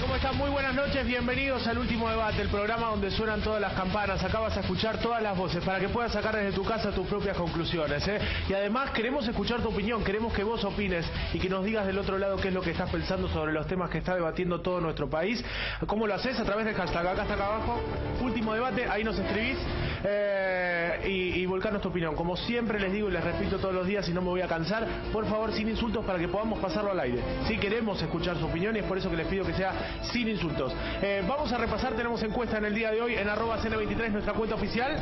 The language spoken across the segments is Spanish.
¿Cómo están? Muy buenas noches, bienvenidos al Último Debate, el programa donde suenan todas las campanas. Acá vas a escuchar todas las voces para que puedas sacar desde tu casa tus propias conclusiones, ¿eh? Y además queremos escuchar tu opinión, queremos que vos opines y que nos digas del otro lado qué es lo que estás pensando sobre los temas que está debatiendo todo nuestro país. ¿Cómo lo haces? A través del hashtag, acá está acá abajo, Último Debate, ahí nos escribís y volcanos tu opinión. Como siempre les digo y les repito todos los días y no me voy a cansar, por favor sin insultos para que podamos pasarlo al aire. Sí, queremos escuchar su opinión y es por eso que les pido que sea sin insultos. Vamos a repasar, tenemos encuesta en el día de hoy en @cn23, nuestra cuenta oficial.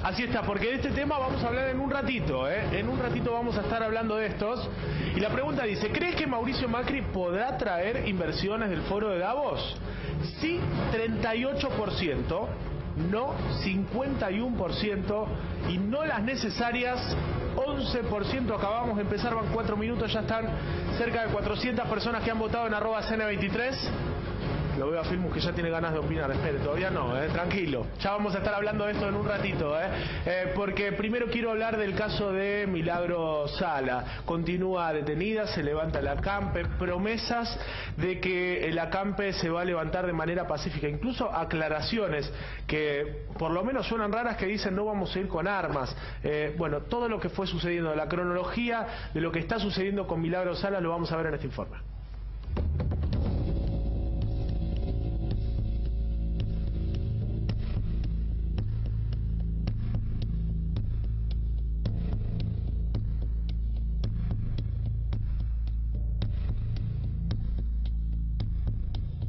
Así está, porque de este tema vamos a hablar en un ratito, en un ratito vamos a estar hablando de estos. Y la pregunta dice, ¿crees que Mauricio Macri podrá traer inversiones del foro de Davos? Sí, 38%, no 51% y no las necesarias 11%. Acabamos de empezar, van 4 minutos, ya están cerca de 400 personas que han votado en @cn23. Lo veo a Filmus que ya tiene ganas de opinar. Espere, todavía no, tranquilo. Ya vamos a estar hablando de esto en un ratito, porque primero quiero hablar del caso de Milagro Sala. Continúa detenida, se levanta la ACAMPE, promesas de que la ACAMPE se va a levantar de manera pacífica, incluso aclaraciones que por lo menos suenan raras, que dicen no vamos a ir con armas. Bueno, todo lo que fue sucediendo, la cronología de lo que está sucediendo con Milagro Sala lo vamos a ver en este informe.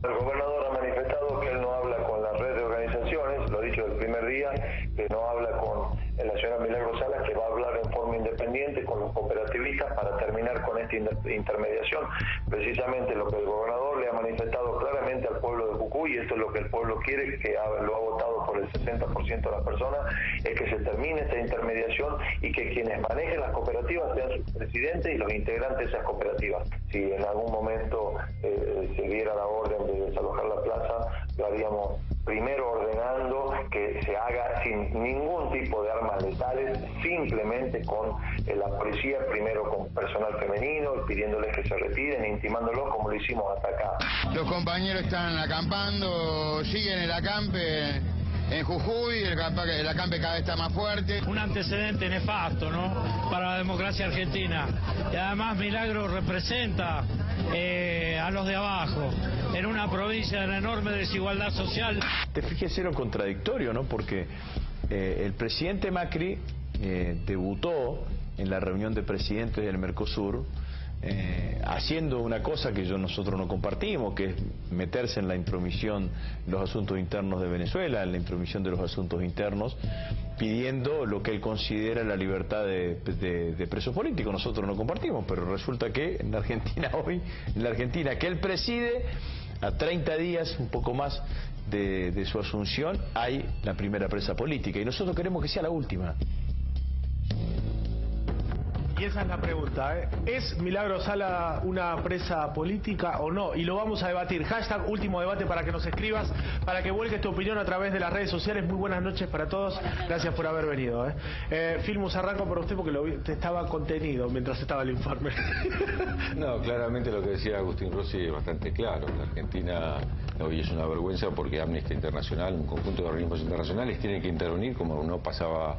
El gobernador ha manifestado que él no habla con la red de organizaciones, lo ha dicho el primer día, que no habla con la señora Milagro Sala, que va a hablar en forma independiente con los cooperativistas para terminar con esta intermediación. Precisamente lo que el gobernador le ha manifestado claramente al pueblo de Jujuy, y esto es lo que el pueblo quiere, que lo ha votado por el 60% de las personas, es que se termine esta intermediación y que quienes manejen las cooperativas sean sus presidentes y los integrantes de esas cooperativas. Si en algún momento se diera la orden de desalojar la plaza, lo haríamos primero ordenando que se haga sin ningún tipo de armas letales, simplemente con la policía, primero con personal femenino, pidiéndoles que se retiren e intimándolos como lo hicimos hasta acá. Los compañeros están acampando, siguen el acampe en Jujuy, el acampe cada vez está más fuerte. Un antecedente nefasto, ¿no?, para la democracia argentina. Y además Milagro representa a los de abajo, en una provincia de enorme desigualdad social. Fíjese lo contradictorio, ¿no? Porque el presidente Macri debutó en la reunión de presidentes del Mercosur haciendo una cosa que nosotros no compartimos, que es meterse en la intromisión en los asuntos internos de Venezuela, en la intromisión de los asuntos internos, pidiendo lo que él considera la libertad de presos políticos. Nosotros no compartimos, pero resulta que en la Argentina hoy, en la Argentina que él preside, a 30 días, un poco más de su asunción, hay la primera presa política y nosotros queremos que sea la última. Y esa es la pregunta, ¿es Milagro Sala una presa política o no? Y lo vamos a debatir. Hashtag Último Debate para que nos escribas, para que vuelques tu opinión a través de las redes sociales. Muy buenas noches para todos. Gracias por haber venido. Filmus, arranco por usted porque te estaba contenido mientras estaba el informe. No, claramente lo que decía Agustín Rossi es bastante claro. La Argentina hoy es una vergüenza porque Amnistía Internacional, un conjunto de organismos internacionales, tienen que intervenir como no pasaba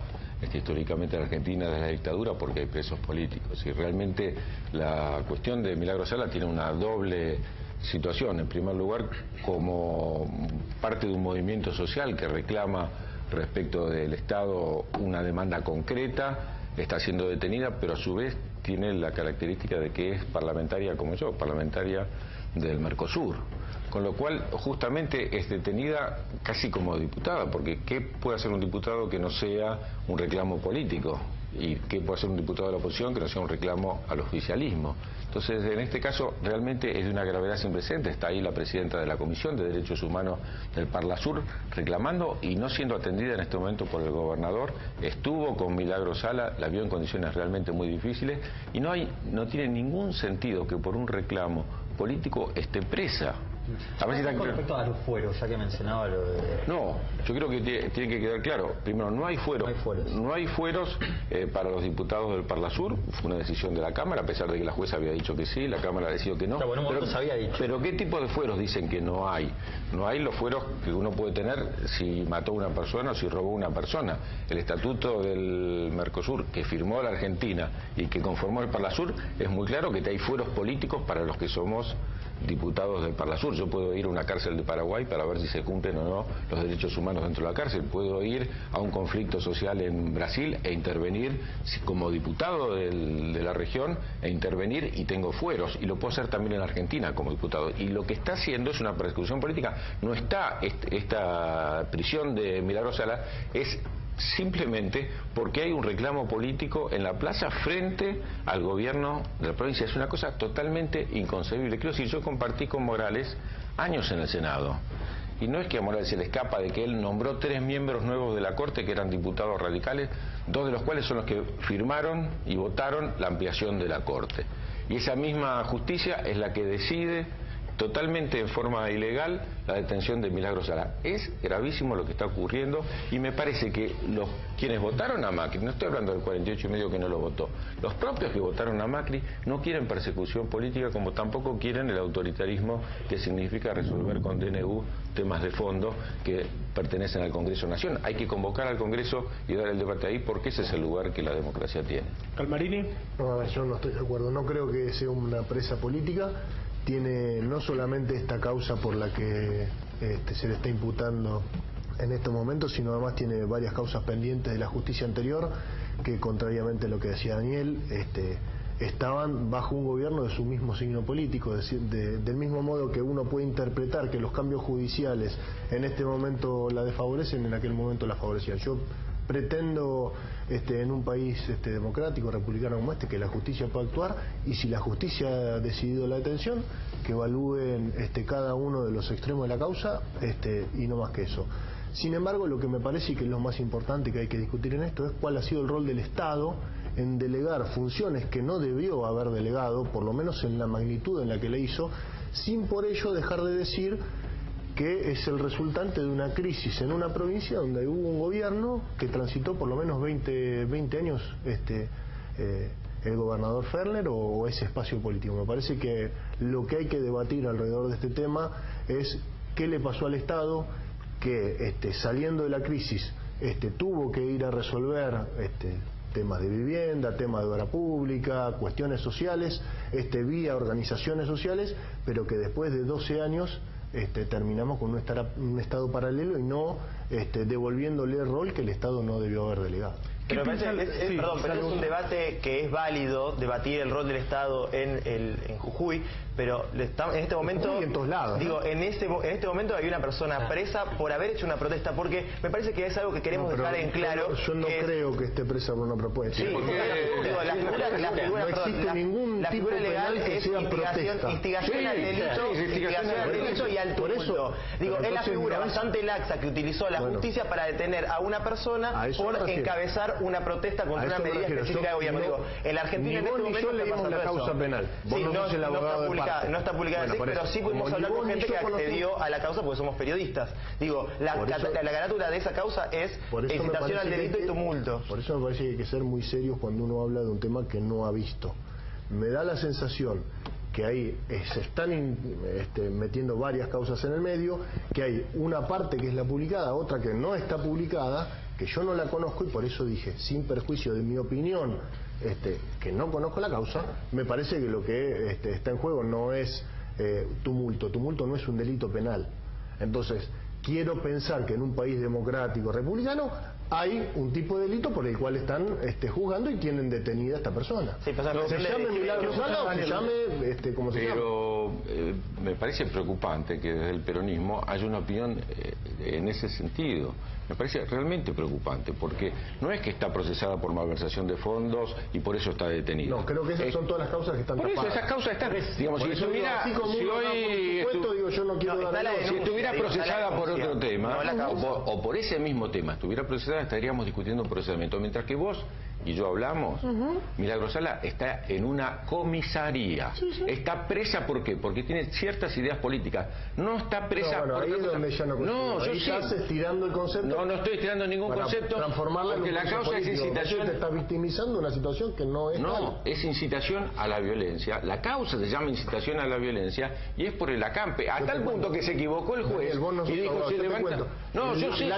históricamente en Argentina desde la dictadura, porque hay presos políticos. Y realmente la cuestión de Milagro Sala tiene una doble situación. En primer lugar, como parte de un movimiento social que reclama respecto del Estado una demanda concreta, está siendo detenida, pero a su vez tiene la característica de que es parlamentaria como yo, parlamentaria del Mercosur. Con lo cual, justamente es detenida casi como diputada, porque ¿qué puede hacer un diputado que no sea un reclamo político? ¿Y qué puede hacer un diputado de la oposición que no sea un reclamo al oficialismo? Entonces, en este caso, realmente es de una gravedad sin precedentes. Está ahí la presidenta de la Comisión de Derechos Humanos del Parlasur reclamando y no siendo atendida en este momento por el gobernador. Estuvo con Milagro Sala, la vio en condiciones realmente muy difíciles y no tiene ningún sentido que por un reclamo político esté presa. A ver si está Con respecto a los fueros, ya que mencionaba lo de... No, yo creo que tiene que quedar claro. Primero, no hay fueros. No hay fueros para los diputados del Parlasur. Fue una decisión de la Cámara, a pesar de que la jueza había dicho que sí, la Cámara decidió que no. Claro, bueno, se había dicho. Pero ¿qué tipo de fueros dicen que no hay? No hay los fueros que uno puede tener si mató a una persona o si robó a una persona. El estatuto del Mercosur que firmó la Argentina y que conformó el Parlasur es muy claro que hay fueros políticos para los que somos diputados del Parlasur. Yo puedo ir a una cárcel de Paraguay para ver si se cumplen o no los derechos humanos dentro de la cárcel. Puedo ir a un conflicto social en Brasil e intervenir como diputado de la región e intervenir, y tengo fueros, y lo puedo hacer también en Argentina como diputado. Y lo que está haciendo es una persecución política. No está esta prisión de Milagro Sala, es simplemente porque hay un reclamo político en la plaza frente al gobierno de la provincia. Es una cosa totalmente inconcebible. Creo que yo compartí con Morales años en el Senado, y no es que a Morales se le escapa de que él nombró 3 miembros nuevos de la Corte que eran diputados radicales, 2 de los cuales son los que firmaron y votaron la ampliación de la Corte, y esa misma justicia es la que decide totalmente en forma ilegal la detención de Milagro Sala. Es gravísimo lo que está ocurriendo, y me parece que quienes votaron a Macri, no estoy hablando del 48,5% que no lo votó, los propios que votaron a Macri no quieren persecución política, como tampoco quieren el autoritarismo que significa resolver con DNU temas de fondo que pertenecen al Congreso Nación. Hay que convocar al Congreso y dar el debate ahí, porque ese es el lugar que la democracia tiene. Calmarini. No, a ver, yo no estoy de acuerdo, no creo que sea una presa política. Tiene no solamente esta causa por la que se le está imputando en estos momentos, sino además tiene varias causas pendientes de la justicia anterior que, contrariamente a lo que decía Daniel, estaban bajo un gobierno de su mismo signo político, del mismo modo que uno puede interpretar que los cambios judiciales en este momento la desfavorecen, en aquel momento la favorecían. Yo pretendo en un país democrático, republicano como que la justicia pueda actuar, y si la justicia ha decidido la detención, que evalúen cada uno de los extremos de la causa, y no más que eso. Sin embargo, lo que me parece que es lo más importante que hay que discutir en esto es cuál ha sido el rol del Estado en delegar funciones que no debió haber delegado, por lo menos en la magnitud en la que le hizo, sin por ello dejar de decir que es el resultante de una crisis en una provincia donde hubo un gobierno que transitó por lo menos 20 años el gobernador Ferner o ese espacio político. Me parece que lo que hay que debatir alrededor de este tema es qué le pasó al Estado, que saliendo de la crisis tuvo que ir a resolver temas de vivienda, temas de obra pública, cuestiones sociales, vía organizaciones sociales, pero que después de 12 años terminamos con un estado paralelo y no devolviéndole el rol que el Estado no debió haber delegado. Pero pero es un debate que es válido, debatir el rol del Estado en Jujuy, pero en este momento, en todos lados, digo, en este momento hay una persona presa por haber hecho una protesta, porque me parece que es algo que queremos dejar en claro. Yo no creo que esté presa por una propuesta. Sí, porque no existe ningún tipo legal penal que es sea instigación al delito y al tumulto. Digo, es la figura bastante laxa que utilizó la justicia para detener a una persona por encabezar una protesta contra una medida específica de gobierno. Digo, en la Argentina en este momento está pasando la causa penal. Sí, no está publicada en pero sí pudimos hablar con gente que accedió a la causa porque somos periodistas. Digo, la carátula de esa causa es incitación al delito y tumulto. Por eso me parece que hay que ser muy serios cuando uno habla de un tema que no ha visto. Me da la sensación que ahí se están metiendo varias causas en el medio, que hay una parte que es la publicada, otra que no está publicada, que yo no la conozco, y por eso dije, sin perjuicio de mi opinión, que no conozco la causa, me parece que lo que está en juego no es tumulto no es un delito penal. Entonces, quiero pensar que en un país democrático, republicano, hay un tipo de delito por el cual están juzgando y tienen detenida a esta persona. Sí, se llame Milagro Sala o se llame como se llame. Pero me parece preocupante que desde el peronismo haya una opinión en ese sentido. Me parece realmente preocupante, porque no es que está procesada por malversación de fondos y por eso está detenida. No, creo que esas son todas las causas que están tapadas. Por eso esas causas están, digamos, si estuviera, si estuviera procesada por otro tema, o por ese mismo tema, estuviera procesada, estaríamos discutiendo un procesamiento, mientras que vos y yo hablamos, Milagro Sala está en una comisaría. Está presa, ¿por qué? Porque tiene ciertas ideas políticas. No está presa por ahí es donde ya no, yo estás estirando el concepto. No estoy estirando ningún concepto. Transformarla porque la causa político. Es incitación. Te está victimizando una situación que no es tal. Es incitación a la violencia. La causa se llama incitación a la violencia y es por el acampe. A tal punto que se equivocó el juez y dijo, se levanta. No, yo sí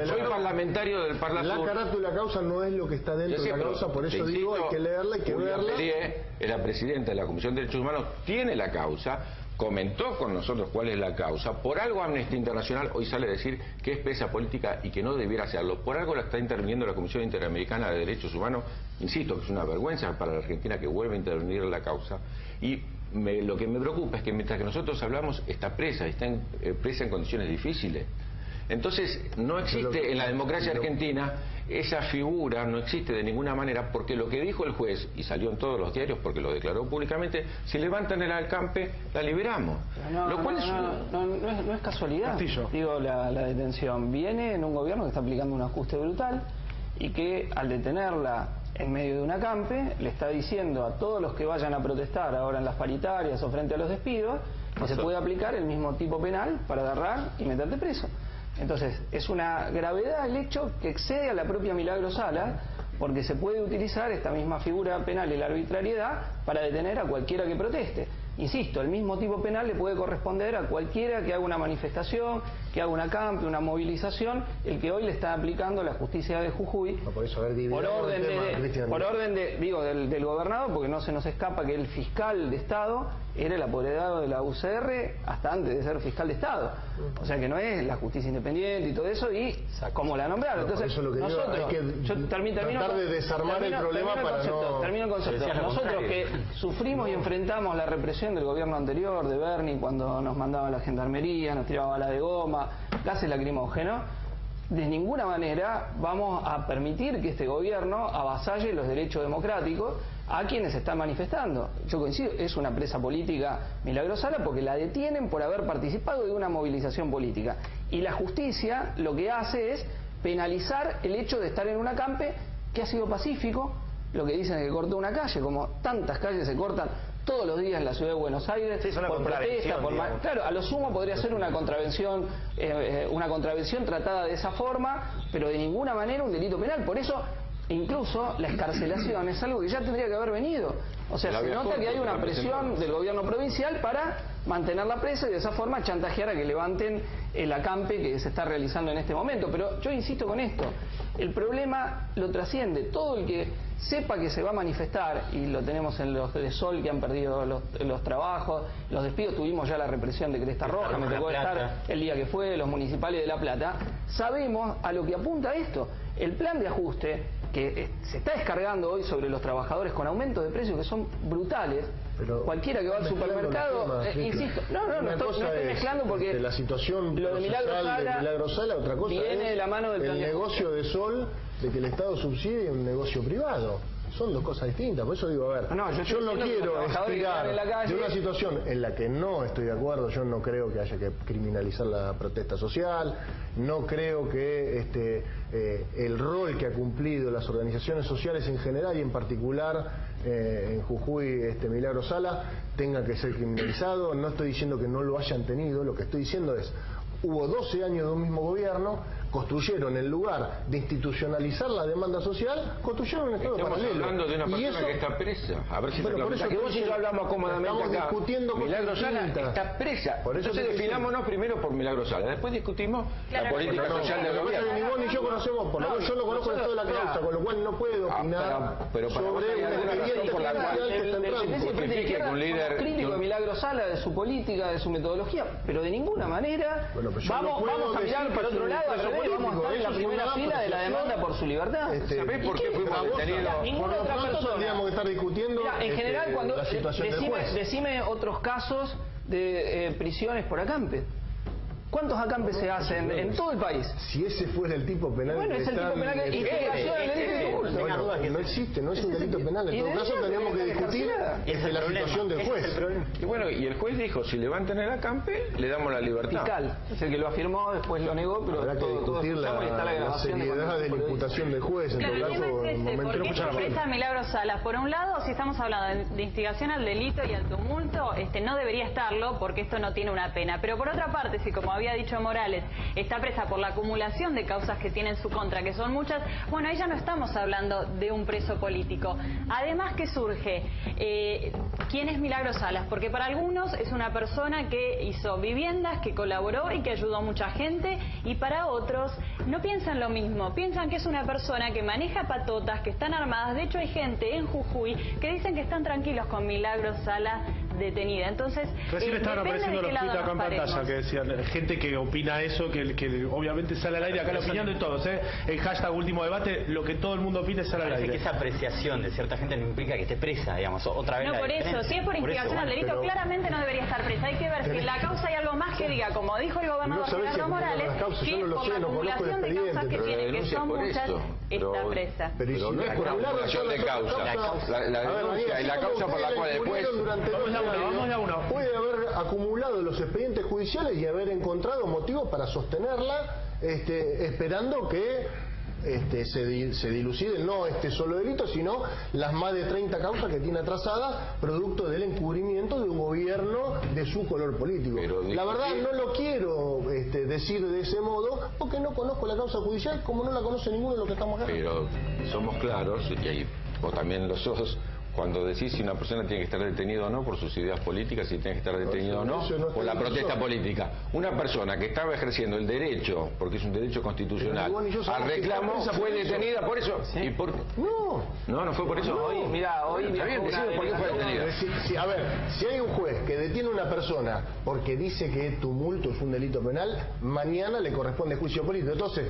soy parlamentario del Parlamento. La carátula de la causa no es lo que está dentro de la causa, por eso digo, hay que leerla, hay que verla. La presidenta de la Comisión de Derechos Humanos tiene la causa, comentó con nosotros cuál es la causa. Por algo Amnistía Internacional hoy sale a decir que es presa política y que no debiera hacerlo. Por algo la está interviniendo la Comisión Interamericana de Derechos Humanos. Insisto, que es una vergüenza para la Argentina que vuelva a intervenir en la causa. Y lo que me preocupa es que mientras que nosotros hablamos, está presa en condiciones difíciles. Entonces, no existe en la democracia argentina esa figura, no existe de ninguna manera, porque lo que dijo el juez, y salió en todos los diarios porque lo declaró públicamente, si levantan el alcampe, la liberamos. No es casualidad. Castillo. Digo, la detención viene en un gobierno que está aplicando un ajuste brutal y que al detenerla en medio de un acampe le está diciendo a todos los que vayan a protestar ahora en las paritarias o frente a los despidos que se puede aplicar el mismo tipo penal para agarrar y meterte preso. Entonces, es una gravedad el hecho que excede a la propia Milagro Sala, porque se puede utilizar esta misma figura penal y la arbitrariedad para detener a cualquiera que proteste. Insisto, el mismo tipo penal le puede corresponder a cualquiera que haga una manifestación, que haga un acampe, una movilización, el que hoy le está aplicando la justicia de Jujuy, por orden del gobernador, porque no se nos escapa que el fiscal de Estado era el apoderado de la UCR hasta antes de ser fiscal de Estado. O sea que no es la justicia independiente y todo eso, y como la nombraron. Entonces, eso es lo que nosotros, digo, hay que tratar de desarmar el problema para no... Termino el concepto. Nosotros que sufrimos y enfrentamos la represión del gobierno anterior, de Bernie, cuando nos mandaba la gendarmería, nos tiraba bala de goma, gases lacrimógenos, de ninguna manera vamos a permitir que este gobierno avasalle los derechos democráticos a quienes están manifestando. Yo coincido, es una presa política Milagro Sala porque la detienen por haber participado de una movilización política. Y la justicia lo que hace es penalizar el hecho de estar en un acampe que ha sido pacífico. Lo que dicen es que cortó una calle, como tantas calles se cortan todos los días en la ciudad de Buenos Aires, por protesta, claro, a lo sumo podría ser una contravención tratada de esa forma, pero de ninguna manera un delito penal. Por eso, incluso la excarcelación es algo que ya tendría que haber venido. O sea, se nota que hay una presión del gobierno provincial para mantenerla presa y de esa forma chantajear a que levanten el acampe que se está realizando en este momento. Pero yo insisto con esto, el problema lo trasciende. Todo el que sepa que se va a manifestar, y lo tenemos en los de Sol que han perdido los trabajos, los despidos, tuvimos ya la represión de Cresta Roja, me tocó estar el día que fue, los municipales de La Plata, sabemos a lo que apunta esto. El plan de ajuste que se está descargando hoy sobre los trabajadores con aumentos de precios que son brutales. Pero cualquiera que va al supermercado, insisto, no estoy mezclando porque la situación lo de Milagro Sala, otra cosa viene de la mano del el negocio de Sol de que el Estado subsidie un negocio privado. Son dos cosas distintas, por eso digo, a ver, yo no quiero explicar de una situación en la que no estoy de acuerdo. Yo no creo que haya que criminalizar la protesta social, no creo que el rol que ha cumplido las organizaciones sociales en general y en particular en Jujuy Milagro Sala tenga que ser criminalizado. No estoy diciendo que no lo hayan tenido, lo que estoy diciendo es, hubo 12 años de un mismo gobierno, construyeron en lugar de institucionalizar la demanda social, construyeron un Estado paralelo. Estamos hablando de una persona que está presa. A ver si por eso que vos y yo hablamos cómodamente acá. Discutiendo Milagro Sala está presa. Por eso entonces definámonos primero por Milagro Sala. Después discutimos la política social del gobierno. Ni vos ni yo conocemos, por lo menos yo no conozco de toda la causa, con lo cual no puedo opinar sobre un expediente por la cual que está entrando. Un líder crítico de Milagro Sala, de su política, de su metodología, pero de ninguna manera vamos a mirar para otro lado, vamos a estar en la primera fila de la demanda por su libertad. ¿Sabés por qué fuimos detenidos? Ninguna otra persona. Tendríamos que estar discutiendo en general, cuando la situación del juez. decime otros casos de prisiones por acampe. ¿Cuántos acampes se hacen en todo el país? Si ese fuera el tipo penal... Bueno, es el tipo penal que instigación al delito de tumulto. No existe, no es un delito penal. En todo caso tendríamos que discutir la situación del juez. Y bueno, y el juez dijo, si levantan el acampe, le damos la libertad. Fiscal, es el que lo afirmó, después lo negó, pero habrá que discutir la seriedad de la imputación del juez. En claro, todo caso, ¿por qué se expresa Milagros Salas? Por un lado, si estamos hablando de instigación al delito y al tumulto, no debería estarlo porque esto no tiene una pena. Pero por otra parte, si como había dicho Morales, está presa por la acumulación de causas que tiene en su contra, que son muchas, bueno, ahí ya no estamos hablando de un preso político. Además, ¿qué surge? ¿Quién es Milagros Salas? Porque para algunos es una persona que hizo viviendas, que colaboró y que ayudó a mucha gente, y para otros no piensan lo mismo, piensan que es una persona que maneja patotas, que están armadas. De hecho, hay gente en Jujuy que dicen que están tranquilos con Milagros Salas detenida. Entonces, recién estaban apareciendo los tweets acá en pantalla que decían gente que opina eso, que obviamente sale al aire acá la opinión de todos, el hashtag último debate, lo que todo el mundo opine sale al aire. Que esa apreciación de cierta gente no implica que esté presa, digamos, otra vez. No, por eso, si es por instigación al delito, claramente no debería estar presa. Hay que ver si en la causa hay algo más que diga, como dijo el gobernador Gerardo Morales, que por la acumulación de causas que tiene, que son muchas, está presa. Pero no es por acumulación de causas. La denuncia y la causa por la cual después... Vamos a uno. Puede haber acumulado los expedientes judiciales y haber encontrado motivos para sostenerla, esperando que se diluciden no solo delito, sino las más de 30 causas que tiene atrasadas, producto del encubrimiento de un gobierno de su color político. La verdad no lo quiero decir de ese modo, porque no conozco la causa judicial como no la conoce ninguno de los que estamos acá. Pero somos claros, y ahí vos también lo sos, cuando decís si una persona tiene que estar detenida o no por sus ideas políticas, si tiene que estar detenida o no por la protesta política. Una persona que estaba ejerciendo el derecho, porque es un derecho constitucional, al reclamo, fue detenida por eso. ¿Sí? ¿Y por qué? No fue por eso. Hoy, mira, hoy está bien, decime por qué fue detenida. A ver, si hay un juez que detiene a una persona porque dice que tumulto es un delito penal, mañana le corresponde juicio político. Entonces,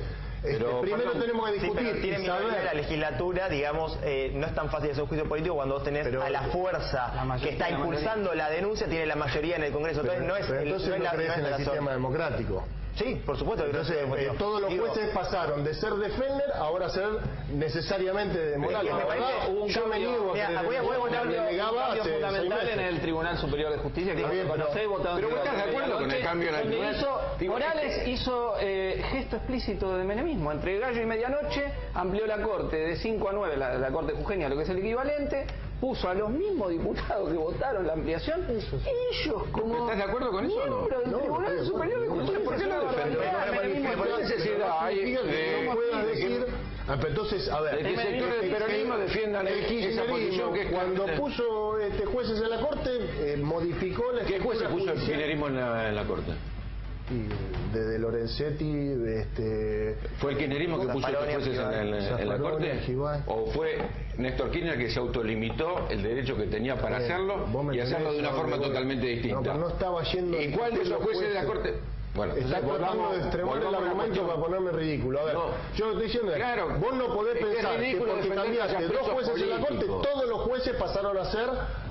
primero tenemos que discutir. Tiene la legislatura, digamos, no es tan fácil hacer un juicio político cuando vos tenés a la fuerza que está impulsando la denuncia, tiene la mayoría en el Congreso. Entonces no crees en el sistema democrático. Sí, por supuesto. Entonces, todos los jueces pasaron de ser de Fellner ahora a ser necesariamente de Morales. Yo me niego a voy a votar un cambio fundamental en el Tribunal Superior de Justicia, que pero vos estás de acuerdo con el cambio en el tribunal. Morales hizo gesto explícito de menemismo. Entre gallo y medianoche amplió la Corte de 5 a 9, la Corte jujeña, lo que es el equivalente, puso a los mismos diputados que votaron la ampliación, ellos como... ¿Estás de acuerdo con eso o no? Miembros del Tribunal Superior de Justicia. ¿Por qué no entonces, a ver, ¿de qué sectores del peronismo defiendan esa posición que cuando puso jueces en la Corte, modificó la... ¿Qué jueces puso el kirchnerismo en la Corte? Desde Lorenzetti, ¿fue el kirchnerismo que puso los jueces en la Corte? ¿O fue Néstor Kirchner que se autolimitó el derecho que tenía para hacerlo y hacerlo de una forma totalmente distinta? No estaba yendo... ¿Y cuál de esos jueces de la Corte? Bueno, está tratando de extremar el argumento para ponerme ridículo. A ver, yo estoy diciendo, vos no podés pensar que porque cambiaste 2 jueces en la Corte, todos los jueces pasaron a ser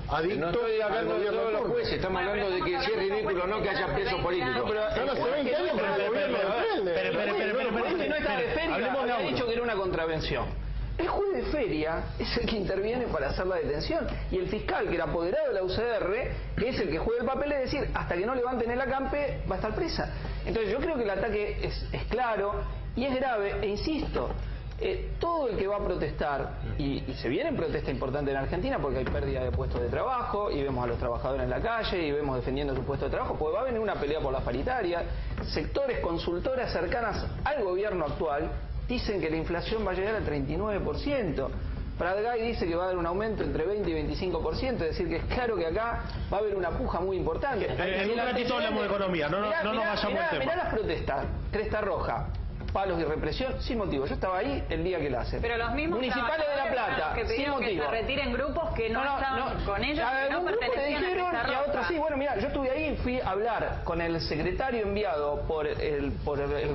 adictos. No estoy hablando de todos los jueces, estamos hablando de que si es ridículo o no que haya presos políticos. Pero hace 20 años que el gobierno defiende. No estaba de feria, había dicho que era una contravención. El juez de feria es el que interviene para hacer la detención, y el fiscal, que era apoderado de la UCR, que es el que juega el papel, es decir, hasta que no levanten el acampe va a estar presa. Entonces yo creo que el ataque es claro y es grave, e insisto, todo el que va a protestar, y se viene en protesta importante en Argentina porque hay pérdida de puestos de trabajo, y vemos a los trabajadores en la calle, y vemos defendiendo su puesto de trabajo, porque va a venir una pelea por las paritarias, sectores, consultoras cercanas al gobierno actual, dicen que la inflación va a llegar al 39%. Pratgay dice que va a haber un aumento entre 20 y 25%, es decir, que es claro que acá va a haber una puja muy importante. En un ratito hablamos de economía, no nos vayamos al tema. Mirá las protestas, Cresta Roja, palos y represión, sin motivo. Yo estaba ahí el día que la hacen. Pero los mismos municipales de La Plata, que sin motivo. Que se retiren grupos que no estaban con ellos, a que no pertenecían a Cresta Roja. Y a otros sí. Bueno, mira, yo estuve ahí y fui a hablar con el secretario enviado por el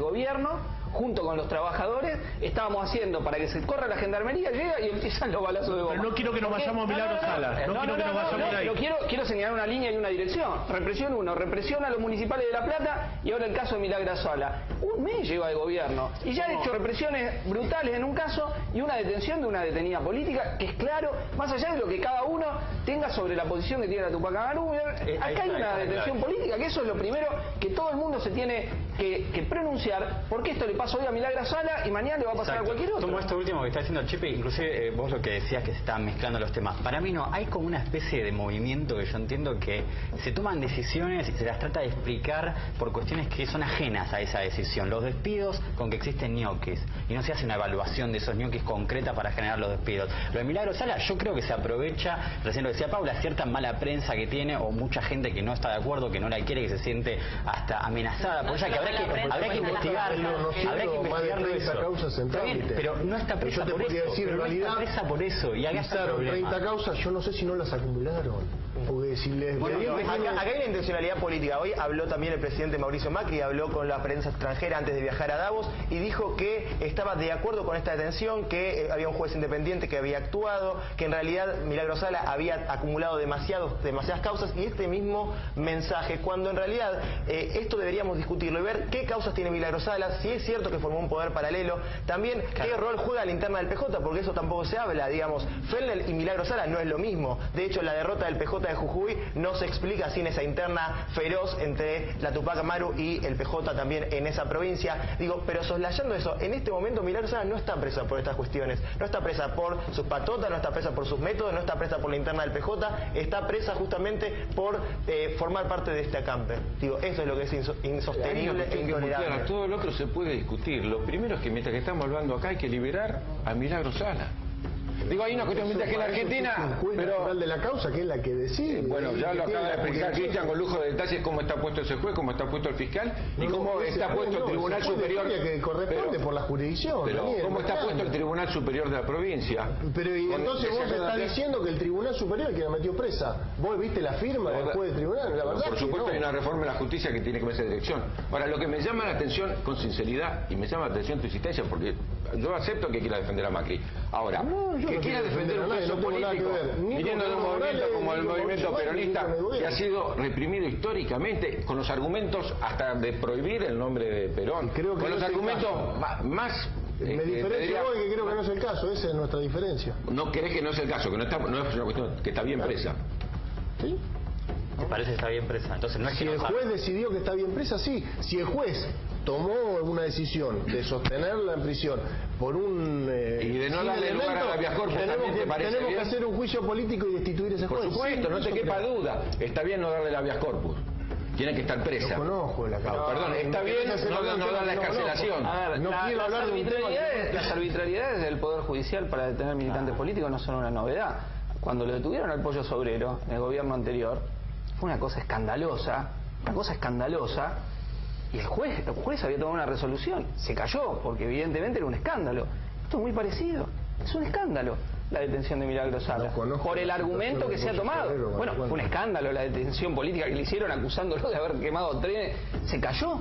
gobierno, junto con los trabajadores, estábamos haciendo para que se corra la gendarmería, llega y empiezan los balazos de goma. Pero no quiero que nos vayamos a Milagro Sala. No quiero que nos vayamos ahí. Pero quiero señalar una línea y una dirección. Represión 1, represión a los municipales de La Plata, y ahora el caso de Milagro Sala. Un mes lleva de gobierno y ya ha hecho represiones brutales en un caso y una detención de una detenida política, que es claro, más allá de lo que cada uno tenga sobre la posición que tiene la Tupac Amaru, acá hay una detención política, que eso es lo primero que todo el mundo se tiene que pronunciar, porque esto le pasa hoy a Milagro Sala y mañana le va a pasar a cualquier otro. Como esto último que está diciendo Chepe, inclusive vos lo que decías que se estaban mezclando los temas. Para mí no, hay como una especie de movimiento que yo entiendo que se toman decisiones y se las trata de explicar por cuestiones que son ajenas a esa decisión. Los despidos con que existen ñoquis y no se hace una evaluación de esos ñoquis concreta para generar los despidos. Lo de Milagro Sala yo creo que se aprovecha, recién lo decía Paula, cierta mala prensa que tiene o mucha gente que no está de acuerdo, que no la quiere, que se siente hasta amenazada por ella, que habrá que investigarlo, habrá que investigarlo eso. Está bien, pero no está presa por eso, pero no está presa por eso, y acá está el problema. 30 causas, yo no sé si no las acumularon. Porque si les acá hay una intencionalidad política. Hoy habló también el presidente Mauricio Macri, habló con la prensa extranjera antes de viajar a Davos y dijo que estaba de acuerdo con esta detención, que había un juez independiente que había actuado, que en realidad Milagro Sala había acumulado demasiadas causas, y este mismo mensaje, cuando en realidad esto deberíamos discutirlo y ver qué causas tiene Milagro Sala, si es cierto que formó un poder paralelo, también qué rol juega la interna del PJ, porque eso tampoco se habla, digamos, Fellner y Milagro Sala no es lo mismo. De hecho, la derrota del PJ de Jujuy no se explica sin esa interna feroz entre la Tupac Amaru y el PJ también en esa provincia. Digo, pero soslayando eso, en este momento Milagro Sala no está presa por estas cuestiones, no está presa por sus patotas, no está presa por sus métodos, no está presa por la interna del PJ, está presa justamente por formar parte de este acampe. Digo, eso es lo que es insostenible e intolerable. Todo lo otro se puede discutir. Lo primero es que mientras que estamos hablando acá hay que liberar a Milagro Sala. Digo, hay una cuestión mientras que en Argentina, pero de la causa, que es la que decide. Bueno, ya lo acaba de explicar Cristian con lujo de detalles cómo está puesto ese juez, cómo está puesto el fiscal y cómo está puesto el Tribunal Superior, que corresponde por la jurisdicción. Pero cómo está puesto el Tribunal Superior de la provincia. Pero y entonces vos estás diciendo que el Tribunal Superior es que la metió presa. ¿Vos viste la firma del juez del tribunal? La verdad, por supuesto, hay una reforma de la justicia que tiene que ver esa dirección. Ahora, lo que me llama la atención con sinceridad, y me llama la atención tu insistencia, porque yo acepto que quiera defender a Macri. Ahora, que quiera defender un preso político, viniendo de un movimiento como el movimiento peronista, que ha sido reprimido históricamente, con los argumentos hasta de prohibir el nombre de Perón, con los argumentos más... Me diferencia hoy que creo que no es el caso, esa es nuestra diferencia. ¿No crees que no es el caso, que no es una cuestión, que está bien presa? ¿Sí? Me parece que está bien presa. Entonces no es que si el juez decidió que está bien presa, sí. Si el juez tomó una decisión de sostenerla en prisión por un y de no darle lugar a la habeas corpus, tenemos que hacer un juicio político y destituir ese juez. Por supuesto, no te quepa duda. Está bien no darle la habeas corpus. Tiene que estar presa. No conozco la causa. Perdón, está bien no dar la excarcelación. Las arbitrariedades del Poder Judicial para detener militantes políticos no son una novedad. Cuando lo detuvieron al Pollo Sobrero en el gobierno anterior, fue una cosa escandalosa, y el juez había tomado una resolución, se cayó, porque evidentemente era un escándalo. Esto es muy parecido, es un escándalo la detención de Milagro Sala, por el argumento que se ha tomado. Bueno, fue un escándalo la detención política que le hicieron acusándolo de haber quemado trenes. Se cayó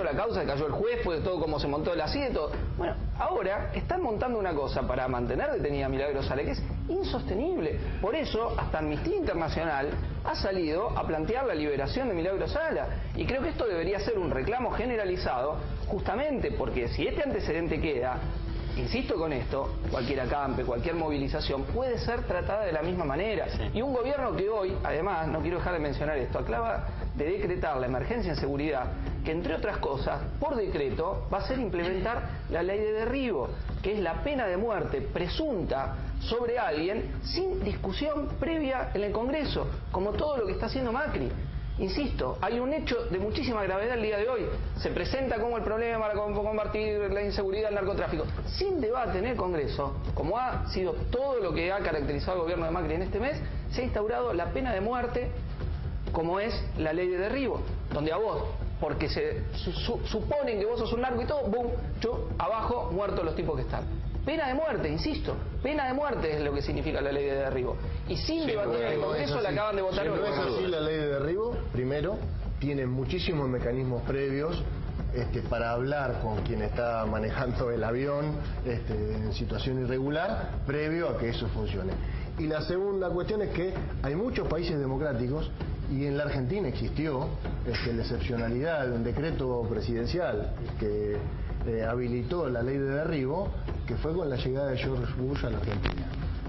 la causa, se cayó el juez, fue todo como se montó el ACIDE, todo. Bueno, ahora están montando una cosa para mantener detenida a Milagro Sala que es insostenible. Por eso, hasta Amnistía Internacional ha salido a plantear la liberación de Milagro Sala. Y creo que esto debería ser un reclamo generalizado, justamente porque si este antecedente queda, insisto con esto, cualquier acampe, cualquier movilización puede ser tratada de la misma manera. Sí. Y un gobierno que hoy, además, no quiero dejar de mencionar esto, acaba de decretar la emergencia en seguridad, que entre otras cosas, por decreto, va a ser implementar la ley de derribo, que es la pena de muerte presunta sobre alguien sin discusión previa en el Congreso, como todo lo que está haciendo Macri. Insisto, hay un hecho de muchísima gravedad el día de hoy. Se presenta como el problema para combatir la inseguridad, el narcotráfico. Sin debate en el Congreso, como ha sido todo lo que ha caracterizado al gobierno de Macri en este mes, se ha instaurado la pena de muerte, como es la ley de derribo, donde a vos, porque se suponen que vos sos un narco y todo, boom, abajo, muertos los tipos que están. Pena de muerte, insisto, pena de muerte es lo que significa la ley de derribo. Y sin debatir en el Congreso la acaban de votar hoy. No es así la ley de derribo, primero, tiene muchísimos mecanismos previos para hablar con quien está manejando el avión en situación irregular, previo a que eso funcione. Y la segunda cuestión es que hay muchos países democráticos, y en la Argentina existió la excepcionalidad de un decreto presidencial que habilitó la ley de derribo, que fue con la llegada de George Bush a la Argentina.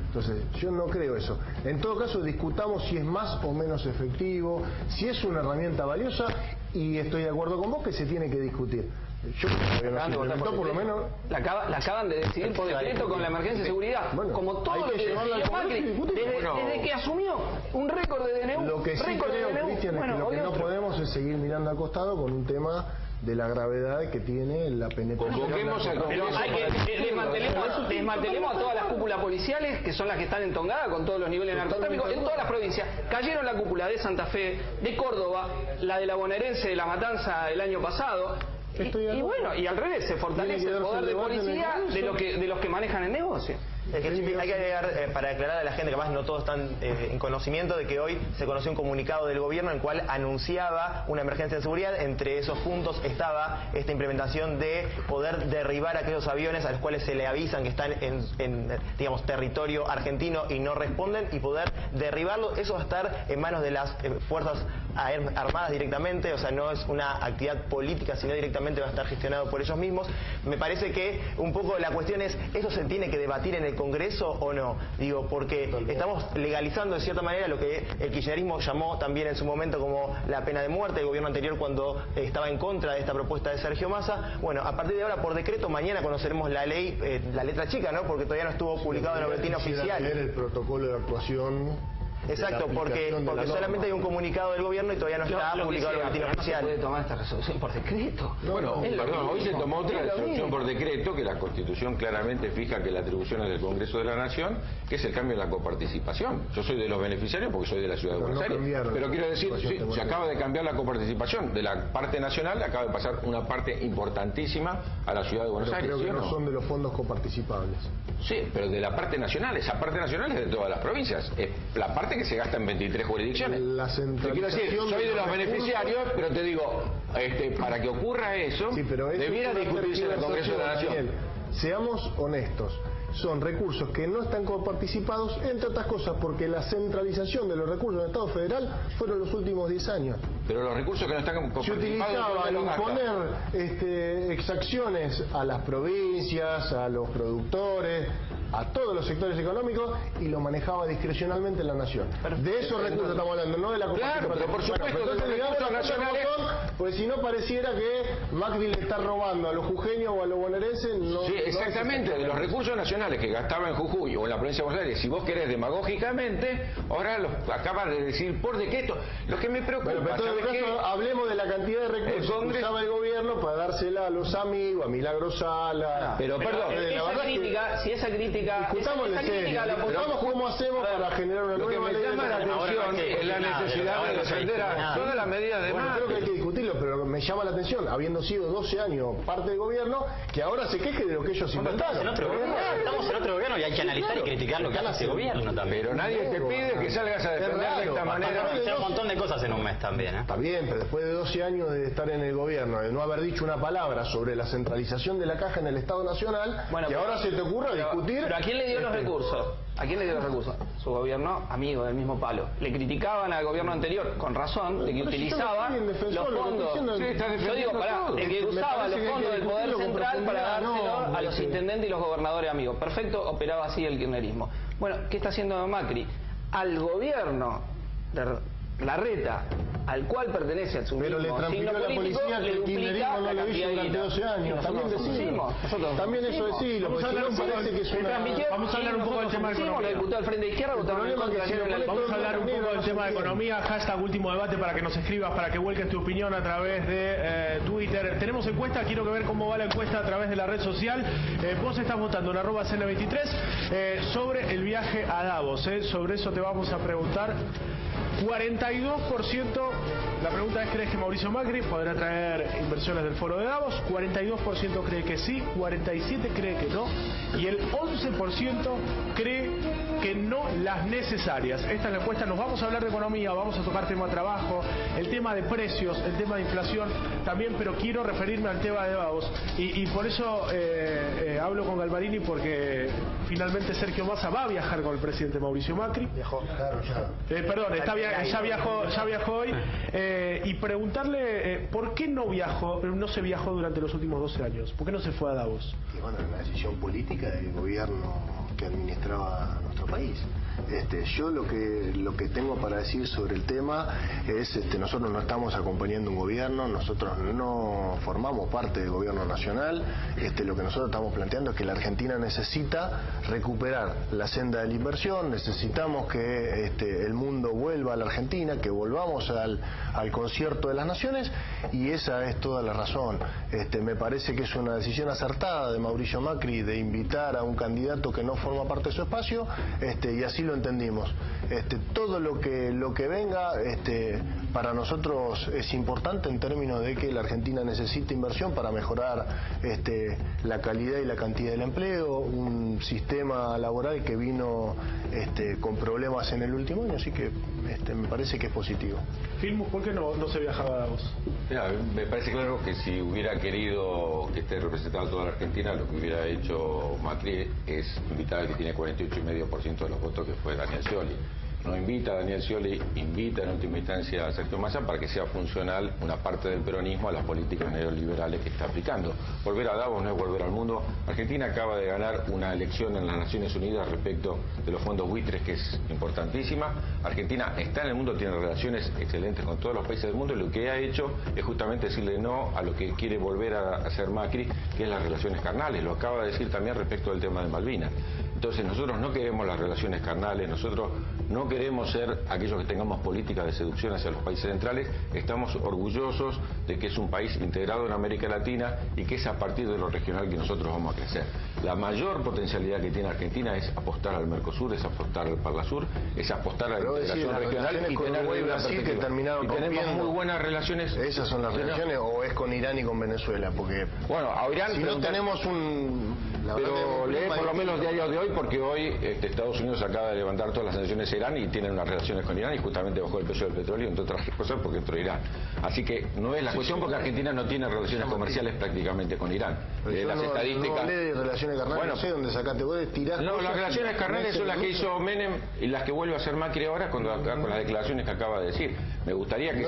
Entonces, yo no creo eso. En todo caso, discutamos si es más o menos efectivo, si es una herramienta valiosa, y estoy de acuerdo con vos que se tiene que discutir. Yo creo que por lo menos... La acaban de decidir por decreto con la emergencia de seguridad. Bueno, como todo lo que decidió Macri, desde que asumió un récord de DNU. Lo que sí creo, Cristian, es que lo que no podemos es seguir mirando al costado con un tema de la gravedad que tiene la penetración. Desmantelemos a todas las cúpulas policiales, que son las que están entongadas con todos los niveles de narcotráfico en todas las provincias. Cayeron la cúpula de Santa Fe, de Córdoba, la de la bonaerense de La Matanza el año pasado. Y bueno, y al revés, se fortalece el poder de policía de los que manejan el negocio. Es que hay que agregar, para aclarar a la gente que más no todos están en conocimiento de que hoy se conoció un comunicado del gobierno en el cual anunciaba una emergencia de seguridad. Entre esos puntos estaba esta implementación de poder derribar aquellos aviones a los cuales se le avisan que están en digamos, territorio argentino y no responden, y poder derribarlo. Eso va a estar en manos de las fuerzas armadas directamente, o sea, no es una actividad política, sino directamente va a estar gestionado por ellos mismos. Me parece que un poco la cuestión es, ¿eso se tiene que debatir en el Congreso o no? Digo, porque estamos legalizando de cierta manera lo que el kirchnerismo llamó también en su momento como la pena de muerte, el gobierno anterior cuando estaba en contra de esta propuesta de Sergio Massa. Bueno, a partir de ahora, por decreto, mañana conoceremos la ley, la letra chica, ¿no? Porque todavía no estuvo publicado en el boletín oficial. El protocolo de actuación. Exacto, porque solamente hay un comunicado del gobierno y todavía no está publicado en el boletín oficial. No se puede tomar esta resolución por decreto. Bueno, perdón, hoy se tomó otra resolución por decreto, que la Constitución claramente fija que la atribución es del Congreso de la Nación, que es el cambio en la coparticipación. Yo soy de los beneficiarios porque soy de la Ciudad de Buenos Aires. Pero quiero decir, se acaba de cambiar la coparticipación. De la parte nacional acaba de pasar una parte importantísima a la Ciudad de Buenos Aires. Creo que no son de los fondos coparticipables. Sí, pero de la parte nacional. Esa parte nacional es de todas las provincias. Es la parte que se gasta en 23 jurisdicciones. Te quiero decir, soy de los beneficiarios, pero te digo, para que ocurra eso, debiera discutirse en el Congreso de la Nación. Seamos honestos. Son recursos que no están coparticipados, entre otras cosas porque la centralización de los recursos del Estado federal fueron los últimos 10 años. Pero los recursos que no están coparticipados... Se utilizaban imponer exacciones a las provincias, a los productores, a todos los sectores económicos, y lo manejaba discrecionalmente la Nación. De esos recursos estamos hablando, no de la coparticipación. Claro, pero por supuesto, de los recursos nacionales... Pues si no pareciera que Macri le está robando a los jujeños o a los bonaerenses... No, sí, exactamente, de los recursos nacionales que gastaba en Jujuy o en la provincia de Buenos Aires, si vos querés demagógicamente, ahora los acabas de decir por decreto. Lo que me preocupa... Pero en todo caso, hablemos de la cantidad de recursos que usaba el gobierno para dársela a los amigos, a Milagro Sala... Pero perdón, si esa crítica... Discutamos cómo hacemos para generar una nueva ley. Lo que me llama la atención es la necesidad de defender a todas las medidas de Macri. Creo que hay que discutirlo, pero me llama la atención, habiendo sido 12 años parte del gobierno, que ahora se queje de lo que ellos inventaron. Estamos en otro gobierno y hay que analizar y criticar lo que hace ese gobierno también. Pero nadie te pide que salgas a defender de esta manera. Hacer un montón de cosas en un mes también. Está bien, pero después de 12 años de estar en el gobierno, de no haber dicho una palabra sobre la centralización de la caja en el Estado Nacional, que ahora se te ocurra discutir... ¿Pero a quién le dio los recursos? ¿A quién le dio los recursos? Su gobierno amigo del mismo palo. Le criticaban al gobierno anterior, con razón, de que utilizaba los fondos. Yo digo, de que usaba los fondos del Poder Central para dárselo a los intendentes y los gobernadores amigos. Perfecto, operaba así el kirchnerismo. Bueno, ¿qué está haciendo Macri? Al gobierno de Larreta, al cual pertenece al Pero le transfirió la policía que el kirchnerismo no lo hizo durante 12 años. También decimos. También eso decimos. Vamos a hablar un poco del tema de economía. Los diputados del Frente de Izquierda votaron en contra de Vamos a hablar un poco del tema de economía. Hashtag último debate para que nos escribas, para que vuelques tu opinión a través de Twitter. Tenemos encuesta, quiero ver cómo va la encuesta a través de la red social. Vos estás votando en @cena23 sobre el viaje a Davos. Sobre eso te vamos a preguntar. 42%, la pregunta es: ¿crees que Mauricio Macri podrá traer inversiones del foro de Davos? 42% cree que sí, 47% cree que no, y el 11% cree que no las necesarias. Esta es la encuesta. Nos vamos a hablar de economía, vamos a tocar tema de trabajo, el tema de precios, el tema de inflación también, pero quiero referirme al tema de Davos y por eso hablo con Galvarini, porque finalmente Sergio Massa va a viajar con el presidente Mauricio Macri. Viajó, claro, ya. Perdón, ya viajó hoy. Y preguntarle por qué no se viajó durante los últimos 12 años. ¿Por qué no se fue a Davos? Y bueno, una decisión política del gobierno que administraba nuestro país. Yo lo que tengo para decir sobre el tema es, nosotros no estamos acompañando un gobierno, nosotros no formamos parte del gobierno nacional. Lo que nosotros estamos planteando es que la Argentina necesita recuperar la senda de la inversión, necesitamos que el mundo vuelva a la Argentina, que volvamos al concierto de las naciones, y esa es toda la razón. Me parece que es una decisión acertada de Mauricio Macri de invitar a un candidato que no forma parte de su espacio, y así lo entendimos. Todo lo que venga para nosotros es importante en términos de que la Argentina necesita inversión para mejorar la calidad y la cantidad del empleo, un sistema laboral que vino con problemas en el último año, así que me parece que es positivo. Filmus, ¿por qué no se viajaba a Davos? Mira, me parece claro que si hubiera querido que esté representada toda la Argentina, lo que hubiera hecho Macri es invitar al que tiene 48,5% de los votos, que fue Daniel Scioli. No invita a Daniel Scioli, invita en última instancia a Sergio Massa para que sea funcional una parte del peronismo a las políticas neoliberales que está aplicando. Volver a Davos no es volver al mundo. Argentina acaba de ganar una elección en las Naciones Unidas respecto de los fondos buitres, que es importantísima. Argentina está en el mundo, tiene relaciones excelentes con todos los países del mundo, y lo que ha hecho es justamente decirle no a lo que quiere volver a hacer Macri, que es las relaciones carnales. Lo acaba de decir también respecto del tema de Malvinas. Entonces nosotros no queremos las relaciones carnales, nosotros no queremos ser aquellos que tengamos políticas de seducción hacia los países centrales. Estamos orgullosos de que es un país integrado en América Latina y que es a partir de lo regional que nosotros vamos a crecer. La mayor potencialidad que tiene Argentina es apostar al Mercosur, es apostar al Parlasur, es apostar a la integración regional y tener Brasil que terminaron tenemos muy buenas relaciones. ¿Esas son las relaciones o es con Irán y con Venezuela? Porque bueno, a Irán, si no tenemos pero lee por lo menos los diarios de hoy, porque hoy Estados Unidos acaba de levantar todas las sanciones a Irán y tienen unas relaciones con Irán, y justamente bajó el precio del petróleo, entre otras cosas porque entró Irán. Así que no es la cuestión, porque Argentina no tiene relaciones comerciales prácticamente con Irán. Las estadísticas. No de relaciones carnales, bueno, no sé dónde sacaste, vos tirás. No, las relaciones carnales son las que hizo Menem y las que vuelve a hacer Macri ahora con las declaraciones que acaba de decir. Me gustaría que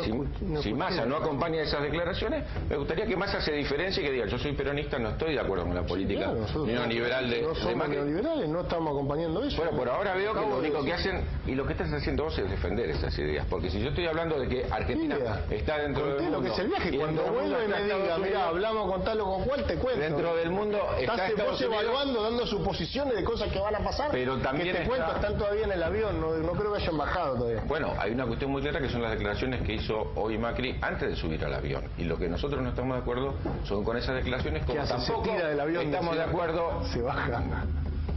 si Massa no acompaña esas declaraciones, me gustaría que Massa se diferencie y que diga: yo soy peronista, no estoy de acuerdo con la política neoliberal de Macri. Neoliberales, no estamos acompañando eso. Bueno, por ahora veo que lo único que hacen, y lo que estás haciendo vos, es defender esas ideas, porque si yo estoy hablando de que Argentina está dentro del mundo, lo que es el viaje, cuando vuelve me diga, mira, hablamos con tal o con cual, te cuento. Dentro del mundo está vos evaluando, dando suposiciones de cosas que van a pasar, pero también que te cuento, están todavía en el avión, no creo que hayan bajado todavía. Bueno, hay una cuestión muy clara que son las declaraciones que hizo hoy Macri antes de subir al avión, y lo que nosotros no estamos de acuerdo son con esas declaraciones, como tampoco del avión, estamos de acuerdo. Se baja.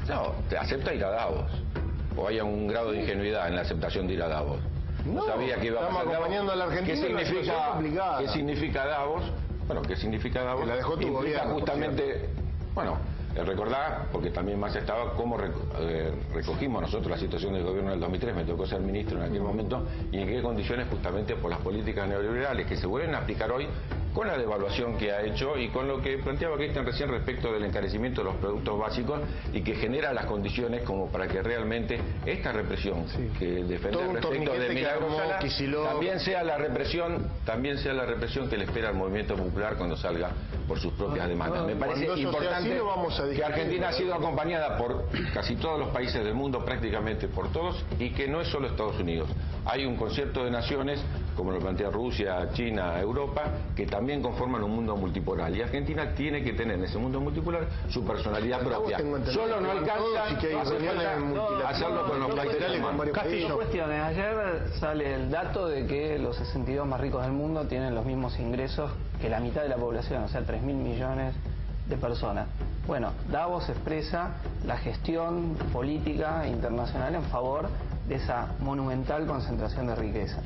No, te acepta ir a Davos, o haya un grado de ingenuidad en la aceptación de ir a Davos. No sabía que iba a pasar. Estamos acompañando a la Argentina. ¿Qué significa Davos? Bueno, ¿qué significa Davos? Que la dejó tu gobierno, justamente, bueno, recordar, porque también más estaba cómo recogimos nosotros la situación del gobierno del 2003, me tocó ser ministro en aquel momento, y en qué condiciones, justamente por las políticas neoliberales que se vuelven a aplicar hoy, con la devaluación que ha hecho y con lo que planteaba Cristian recién respecto del encarecimiento de los productos básicos, y que genera las condiciones como para que realmente esta represión que defender respecto de Milagro Sala también sea la represión que le espera al movimiento popular cuando salga por sus propias demandas. Me parece importante que Argentina ha sido acompañada por casi todos los países del mundo, prácticamente por todos, y que no es solo Estados Unidos. Hay un concierto de naciones, como lo plantea Rusia, China, Europa, que también conforman un mundo multipolar, y Argentina tiene que tener en ese mundo multipolar su personalidad propia. Solo no alcanza hacerlo con los países con varios países. Cuestiones. Ayer sale el dato de que los 62 más ricos del mundo tienen los mismos ingresos que la mitad de la población, o sea, 3.000 millones de personas. Bueno, Davos expresa la gestión política internacional en favor de esa monumental concentración de riqueza.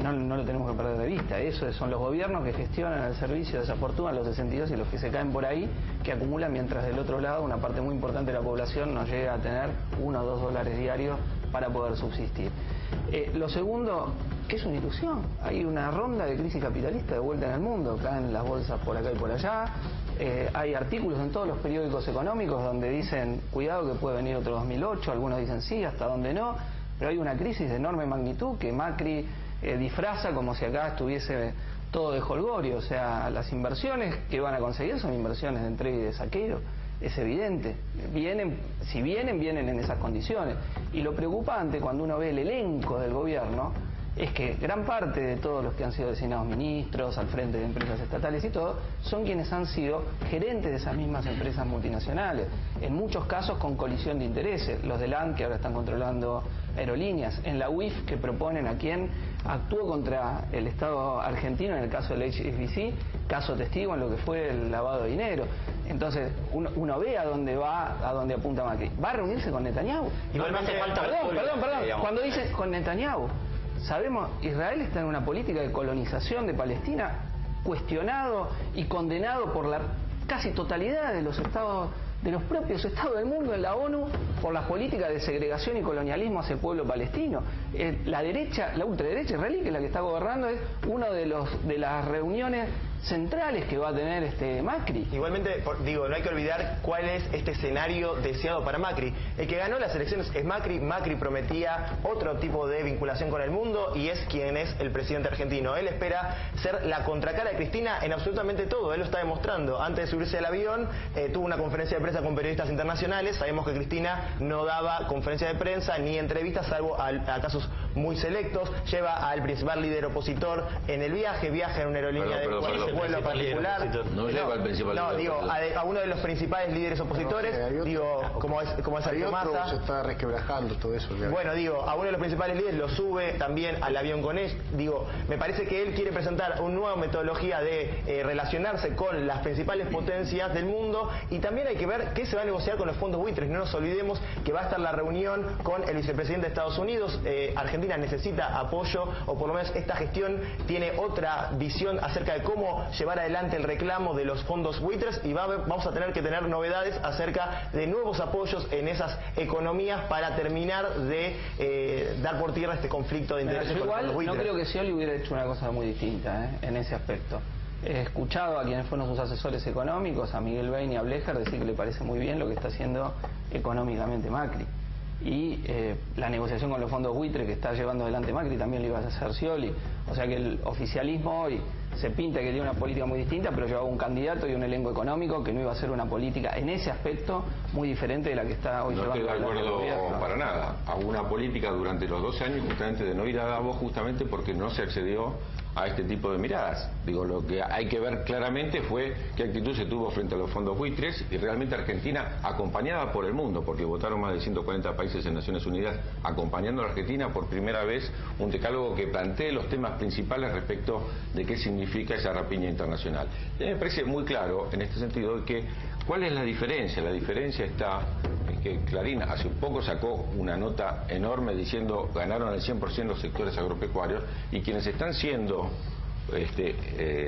no lo tenemos que perder de vista. Eso son los gobiernos que gestionan el servicio de esa fortuna, los 62, y los que se caen por ahí, que acumulan, mientras del otro lado una parte muy importante de la población no llega a tener $1 o $2 diarios para poder subsistir. Lo segundo, que es una ilusión. Hay una ronda de crisis capitalista de vuelta en el mundo, caen las bolsas por acá y por allá. Hay artículos en todos los periódicos económicos donde dicen, cuidado que puede venir otro 2008, algunos dicen sí, hasta donde no, pero hay una crisis de enorme magnitud que Macri disfraza como si acá estuviese todo de jolgorio. O sea, las inversiones que van a conseguir son inversiones de entrega y de saqueo, es evidente. Si vienen en esas condiciones. Y lo preocupante cuando uno ve el elenco del gobierno es que gran parte de todos los que han sido designados ministros al frente de empresas estatales y todo, son quienes han sido gerentes de esas mismas empresas multinacionales, en muchos casos con colisión de intereses. Los de LAN, que ahora están controlando aerolíneas, en la UIF, que proponen a quien actuó contra el Estado argentino en el caso del HSBC, caso testigo en lo que fue el lavado de dinero. Entonces uno ve a dónde va, a dónde apunta Macri. ¿Va a reunirse con Netanyahu? Igualmente falta... Perdón. Cuando dice con Netanyahu, sabemos, Israel está en una política de colonización de Palestina, cuestionado y condenado por la casi totalidad de los estados, de los propios estados del mundo en la ONU, por las políticas de segregación y colonialismo hacia el pueblo palestino. La derecha, la ultraderecha israelí, que es la que está gobernando, es una de las reuniones centrales que va a tener Macri. Igualmente, no hay que olvidar cuál es este escenario deseado para Macri. El que ganó las elecciones es Macri. Macri prometía otro tipo de vinculación con el mundo y es quien es el presidente argentino. Él espera ser la contracara de Cristina en absolutamente todo. Él lo está demostrando. Antes de subirse al avión, tuvo una conferencia de prensa con periodistas internacionales. Sabemos que Cristina no daba conferencia de prensa ni entrevistas, salvo a casos muy selectos. Lleva al principal líder opositor en el viaje en una aerolínea de vuelo particular. No lleva al principal líder. A uno de los principales líderes opositores, como es Sergio Massa. Se está resquebrajando todo eso. Bueno, a uno de los principales líderes lo sube también al avión con él. Me parece que él quiere presentar una nueva metodología de relacionarse con las principales potencias del mundo, y también hay que ver qué se va a negociar con los fondos buitres. No nos olvidemos que va a estar la reunión con el vicepresidente de Estados Unidos. Argentina necesita apoyo, o por lo menos esta gestión tiene otra visión acerca de cómo llevar adelante el reclamo de los fondos buitres, y vamos a tener que tener novedades acerca de nuevos apoyos en esas economías para terminar de dar por tierra este conflicto de intereses con los fondos buitres. No creo que Scioli hubiera hecho una cosa muy distinta en ese aspecto. He escuchado a quienes fueron sus asesores económicos, a Miguel Bain y a Blecher, decir que le parece muy bien lo que está haciendo económicamente Macri. Y la negociación con los fondos buitre que está llevando adelante Macri también lo iba a hacer Scioli. O sea que el oficialismo hoy se pinta que tiene una política muy distinta, pero llevaba un candidato y un elenco económico que no iba a ser una política en ese aspecto muy diferente de la que está hoy llevando adelante el gobierno. No estoy de acuerdo para nada. Hago una política durante los 12 años justamente de no ir a Davos, justamente porque no se accedió a este tipo de miradas. Lo que hay que ver claramente fue qué actitud se tuvo frente a los fondos buitres, y realmente Argentina, acompañada por el mundo, porque votaron más de 140 países en Naciones Unidas, acompañando a la Argentina por primera vez un decálogo que plantee los temas principales respecto de qué significa esa rapiña internacional. Y me parece muy claro en este sentido que ¿cuál es la diferencia? La diferencia está en que Clarín hace poco sacó una nota enorme diciendo ganaron el 100% los sectores agropecuarios, y quienes están siendo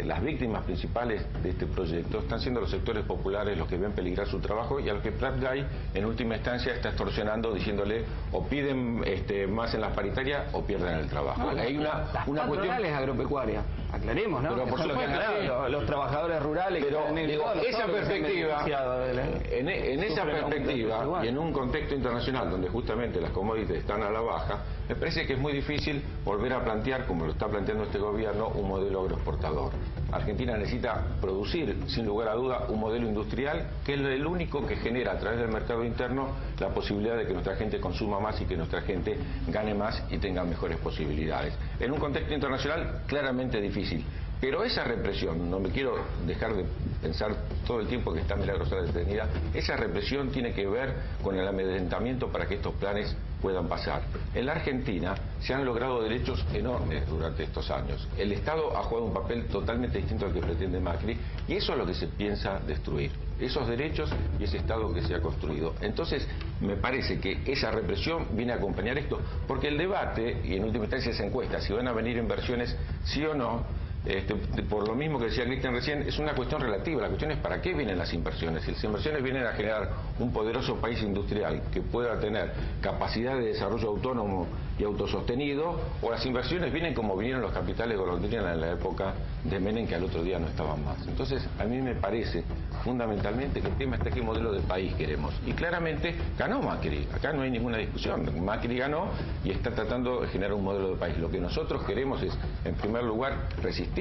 las víctimas principales de este proyecto están siendo los sectores populares, los que ven peligrar su trabajo, y a los que pratgay en última instancia está extorsionando, diciéndole o piden más en las paritarias o pierden el trabajo. Hay una patronales agropecuarias, aclaremos, ¿no? Pero por supuesto, los trabajadores rurales. Pero esa perspectiva, en esa perspectiva y en un contexto internacional donde justamente las commodities están a la baja, me parece que es muy difícil volver a plantear, como lo está planteando este gobierno, un modelo agroexportador. Argentina necesita producir, sin lugar a duda, un modelo industrial que es el único que genera a través del mercado interno la posibilidad de que nuestra gente consuma más y que nuestra gente gane más y tenga mejores posibilidades. En un contexto internacional claramente difícil. Pero esa represión, no me quiero dejar de pensar todo el tiempo que está Milagros Sala detenida, esa represión tiene que ver con el amedrentamiento para que estos planes puedan pasar. En la Argentina se han logrado derechos enormes durante estos años. El Estado ha jugado un papel totalmente distinto al que pretende Macri, y eso es lo que se piensa destruir, esos derechos y ese Estado que se ha construido. Entonces, me parece que esa represión viene a acompañar esto, porque el debate, y en última instancia esa encuesta, si van a venir inversiones, sí o no, por lo mismo que decía Cristian recién, es una cuestión relativa. La cuestión es para qué vienen las inversiones. Si las inversiones vienen a generar un poderoso país industrial que pueda tener capacidad de desarrollo autónomo y autosostenido, o las inversiones vienen como vinieron los capitales golondrinas en la época de Menem, que al otro día no estaban más. Entonces, a mí me parece fundamentalmente que el tema está qué modelo de país queremos. Y claramente ganó Macri, acá no hay ninguna discusión. Macri ganó y está tratando de generar un modelo de país. Lo que nosotros queremos es, en primer lugar, resistir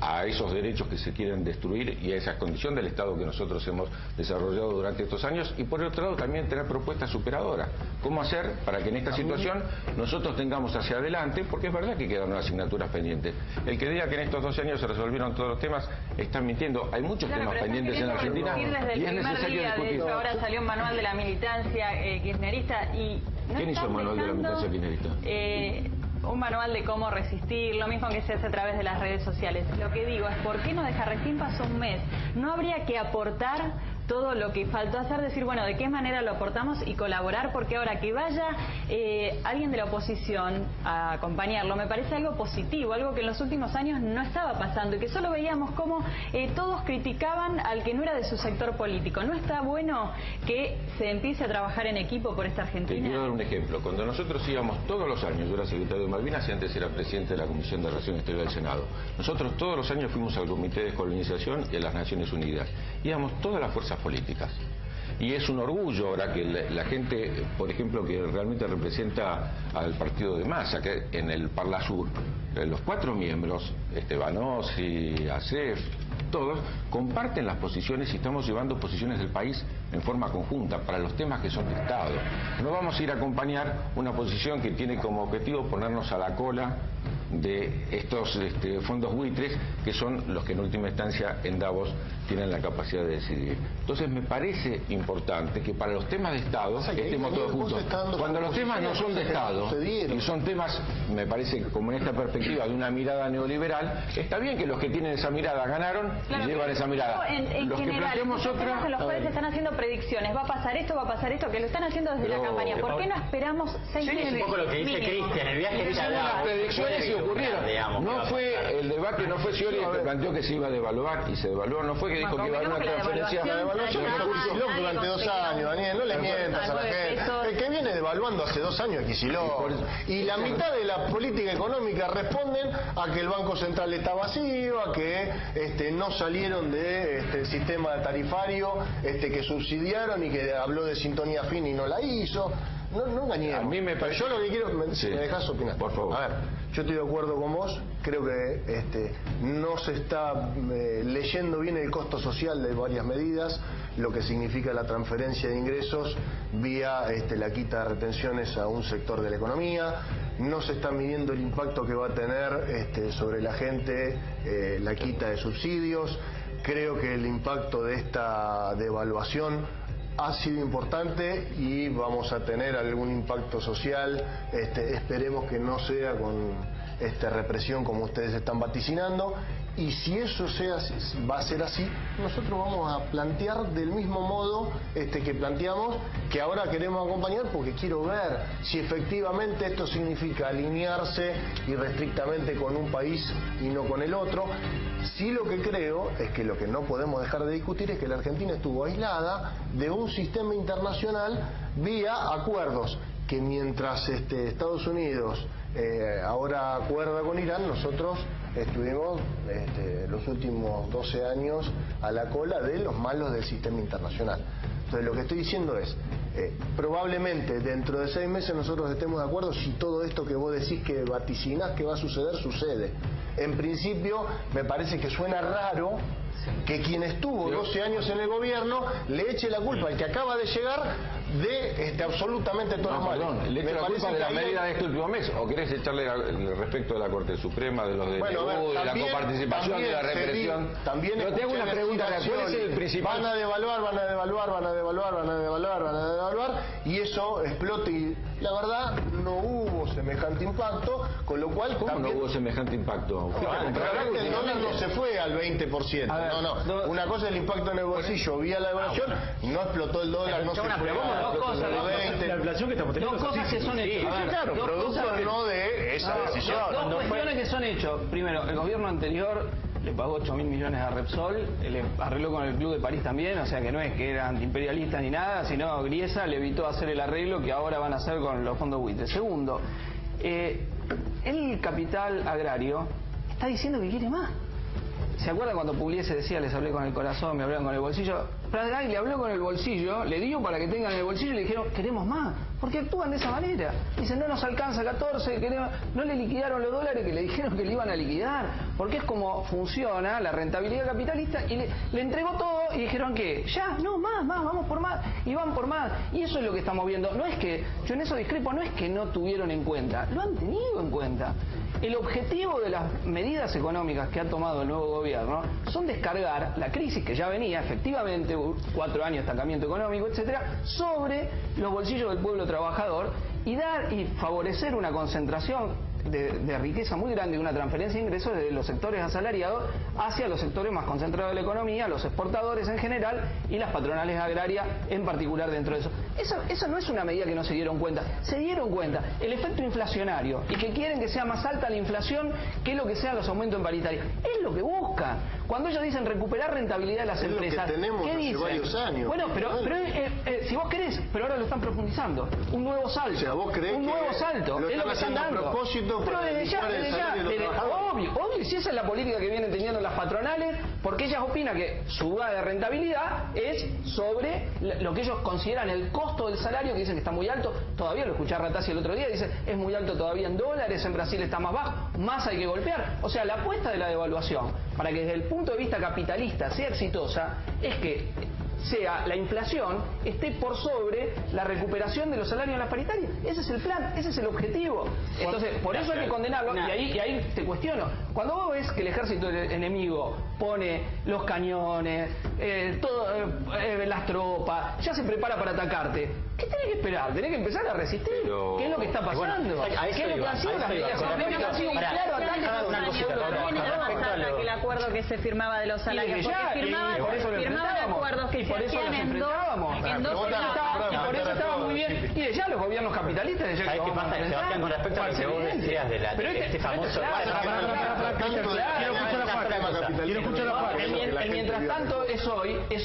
a esos derechos que se quieren destruir y a esa condición del Estado que nosotros hemos desarrollado durante estos años, y por otro lado también tener propuestas superadoras. ¿Cómo hacer para que en esta situación nosotros tengamos hacia adelante? Porque es verdad que quedan asignaturas pendientes. El que diga que en estos 12 años se resolvieron todos los temas está mintiendo. Hay muchos temas pendientes en Argentina y es necesario discutir. De hecho, ahora salió un manual de la militancia kirchnerista y... ¿Quién hizo el manual de la militancia kirchnerista? Un manual de cómo resistir, lo mismo que se hace a través de las redes sociales. Lo que digo es, ¿por qué no dejar? Recién pasó un mes. ¿No habría que aportar todo lo que faltó hacer? Decir, bueno, ¿de qué manera lo aportamos y colaborar? Porque ahora que vaya alguien de la oposición a acompañarlo, me parece algo positivo, algo que en los últimos años no estaba pasando y que solo veíamos cómo todos criticaban al que no era de su sector político. ¿No está bueno que se empiece a trabajar en equipo por esta Argentina? Te quiero dar un ejemplo. Cuando nosotros íbamos todos los años, yo era secretario de Malvinas y antes era presidente de la Comisión de Relaciones Exteriores del Senado. Nosotros todos los años fuimos al Comité de Descolonización y a las Naciones Unidas. Íbamos todas las fuerzas políticas. Y es un orgullo ahora que la gente, por ejemplo, que realmente representa al partido de Massa, que en el Parlasur, los 4 miembros, Banossi, Acef, todos comparten las posiciones y estamos llevando posiciones del país en forma conjunta para los temas que son de Estado. No vamos a ir a acompañar una posición que tiene como objetivo ponernos a la cola de estos fondos buitres, que son los que en última instancia en Davos tienen la capacidad de decidir. Entonces me parece importante que para los temas de Estado estemos todos juntos. Cuando los temas no son de Estado y son temas, me parece, como en esta perspectiva de una mirada neoliberal, está bien que los que tienen esa mirada ganaron y llevan esa mirada. En los general, que planteamos otra, en los cuales se están haciendo predicciones, va a pasar esto, que lo están haciendo desde la campaña. ¿Por qué no esperamos 6 meses? Es un poco lo que dice Cristian, el viaje de las predicciones y ocurrieron. No fue el debate, no fue Scioli el que planteó que se iba a devaluar y se devaluó, no fue que dijo que iba a haber una transferencia. La devaluación fue durante 2 años, Daniel, no le mientas a la gente. El que viene devaluando hace 2 años es Kicillof. Y la mitad de la política económica responden a que el Banco Central está vacío, a que no salieron del sistema tarifario que subsidiaron y que habló de sintonía fina y no la hizo. No engañemos. A mí me parece... Yo lo que quiero... Sí. ¿Me dejas opinar? Por favor. A ver, yo estoy de acuerdo con vos. Creo que no se está leyendo bien el costo social de varias medidas, lo que significa la transferencia de ingresos vía la quita de retenciones a un sector de la economía. No se está midiendo el impacto que va a tener sobre la gente la quita de subsidios. Creo que el impacto de esta devaluación ha sido importante y vamos a tener algún impacto social, esperemos que no sea con represión como ustedes están vaticinando, y si eso va a ser así, nosotros vamos a plantear del mismo modo que planteamos, que ahora queremos acompañar, porque quiero ver si efectivamente esto significa alinearse irrestrictamente con un país y no con el otro. Sí, lo que creo es que lo que no podemos dejar de discutir es que la Argentina estuvo aislada de un sistema internacional vía acuerdos, que mientras Estados Unidos ahora acuerda con Irán, nosotros estuvimos los últimos 12 años a la cola de los malos del sistema internacional. Entonces lo que estoy diciendo es, probablemente dentro de 6 meses nosotros estemos de acuerdo si todo esto que vos decís que vaticinás que va a suceder, sucede. En principio me parece que suena raro que quien estuvo 12 años en el gobierno le eche la culpa al que acaba de llegar de absolutamente todos los males. Perdón, le eche la culpa de la medida de este último mes, o querés echarle respecto de la Corte Suprema, de los de de la coparticipación, de la represión. Pero te hago una pregunta, ¿cuál es el principal? Van a devaluar, y eso explote la verdad no hubo semejante impacto, con lo cual... ¿Cómo también... no hubo semejante impacto? El dólar no se fue al 20%, no. Una cosa es el impacto en el bolsillo vía la devaluación, no explotó el dólar, no se fue dos cosas, la inflación que estamos teniendo. Dos cosas que son hechos. Claro, producto no de esa decisión. Dos cuestiones que son hechos. Primero, el gobierno anterior le pagó 8.000 millones a Repsol, le arregló con el Club de París también, o sea que no es que era antiimperialista ni nada, sino Griesa le evitó hacer el arreglo que ahora van a hacer con los fondos buitre. Segundo, el capital agrario está diciendo que quiere más. ¿Se acuerdan cuando Pugliese decía, les hablé con el corazón, me hablaron con el bolsillo? Pradray le habló con el bolsillo, le dio para que tengan el bolsillo y le dijeron, queremos más, porque actúan de esa manera. Dicen, no nos alcanza 14, queremos... no le liquidaron los dólares que le dijeron que le iban a liquidar, porque es como funciona la rentabilidad capitalista, y le entregó todo y dijeron que ya, no, más, vamos por más, y van por más. Y eso es lo que estamos viendo. No es que, yo en eso discrepo, no es que no tuvieron en cuenta, lo han tenido en cuenta. El objetivo de las medidas económicas que ha tomado el nuevo gobierno son descargar la crisis que ya venía, efectivamente, 4 años de estancamiento económico, etcétera, sobre los bolsillos del pueblo trabajador y dar y favorecer una concentración de riqueza muy grande, una transferencia de ingresos de los sectores asalariados hacia los sectores más concentrados de la economía, los exportadores en general y las patronales agrarias en particular dentro de eso. Eso no es una medida que no se dieron cuenta. Se dieron cuenta el efecto inflacionario y que quieren que sea más alta la inflación que lo que sean los aumentos en paritaria. Es lo que buscan. Cuando ellos dicen recuperar rentabilidad de las empresas, que tenemos ¿qué dicen? Varios años. Bueno, pero si vos querés, pero ahora lo están profundizando. Un nuevo salto. O sea, ¿vos creés un nuevo que salto. lo Es lo que están están haciendo dando. A propósito pero para desde ya, obvio, si esa es la política que vienen teniendo las patronales, porque ellas opinan que su base de rentabilidad es sobre lo que ellos consideran el costo del salario, que dicen que está muy alto. Todavía lo escuché a Ratazzi el otro día, dice es muy alto todavía en dólares, en Brasil está más bajo, más hay que golpear. O sea, la apuesta de la devaluación, para que desde el punto de vista capitalista sea exitosa, es que sea la inflación esté por sobre la recuperación de los salarios en las paritarias. Ese es el plan, ese es el objetivo. Entonces, por eso hay que condenarlo. Y ahí te cuestiono. Cuando vos ves que el ejército enemigo pone los cañones, las tropas, ya se prepara para atacarte, ¿qué tenés que esperar? Tenés que empezar a resistir. ¿Qué es lo que está pasando? ¿Qué es lo que han sido las medidas? Ha sido un claro ataque a los el acuerdo que se firmaba de los salarios, porque firmaban acuerdos que por eso nos enfrentábamos. Y por eso estaba muy bien. Y ya los gobiernos capitalistas... ¿Sabes qué pasa, Sebastián, con respecto a lo que vos decías de este famoso... Quiero escuchar la parte. El mientras tanto es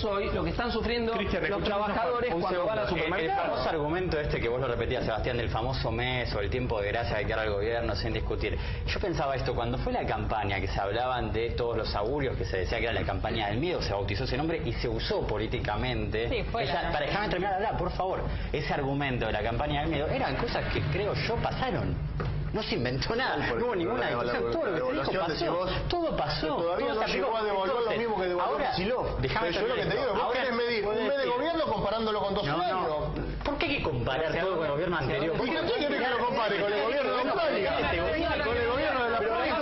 hoy lo que están sufriendo los trabajadores cuando van al supermercado. El famoso argumento que vos lo repetías, Sebastián, del famoso mes o el tiempo de gracia que queda el gobierno sin discutir. Yo pensaba esto, cuando fue la campaña que se hablaban de todos los augurios, que se decía que era la campaña del miedo, se bautizó ese nombre y se usó políticamente. Sí, para dejarme terminar de hablar, por favor. Ese argumento de la campaña del miedo eran cosas que creo yo pasaron. No se inventó nada, no hubo ninguna discusión, todo lo que se dijo pasó, todo pasó. Todavía no llegó a devolver lo mismo que devolvió Kicillof. Pero yo lo que te digo, vos querés medir un mes de gobierno comparándolo con 2 años. ¿Por qué hay que comparar todo con el gobierno anterior? ¿Por qué querés que lo compare con el gobierno de la provincia? Con el gobierno de la provincia.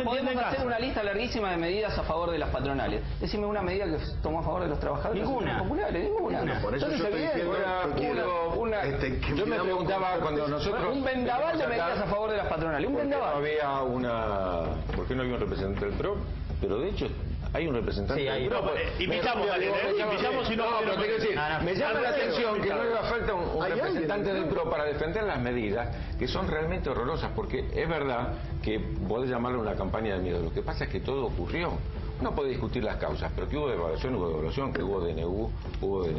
Podemos hacer una lista larguísima de medidas a favor de las patronales. Decime una medida que tomó a favor de los trabajadores. Ninguna. Ninguna. Por eso yo estoy diciendo que yo me preguntaba cuando nosotros... Un vendaval de medidas a favor de las patronales. Un vendaval. ¿Por qué no había un representante del PRO? Pero de hecho... Hay un representante del PRO. Invitamos y no... pero te quiero decir, me llama la atención que no le falta un representante del PRO para defender las medidas que son realmente horrorosas, porque es verdad que podés llamarlo una campaña de miedo. Lo que pasa es que todo ocurrió. Uno puede discutir las causas, pero que hubo devaluación, que hubo DNU, que hubo